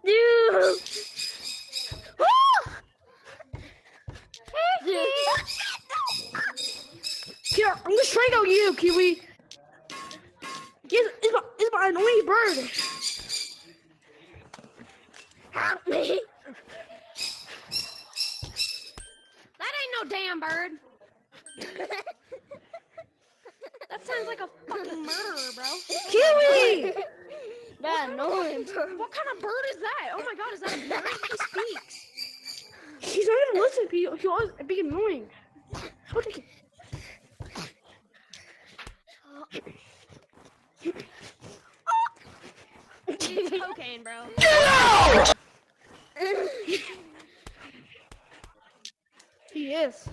Dude. Here, I'm gonna strangle you, Kiwi. It's my annoying bird. Help me. That ain't no damn bird. That sounds like a fucking murderer, bro. Kiwi! That annoying bird. What kind of bird is that? Oh my god, is that a bird? He speaks. He's not even listening to you. He always be annoying. I'll take it. He's cocaine, bro. He is.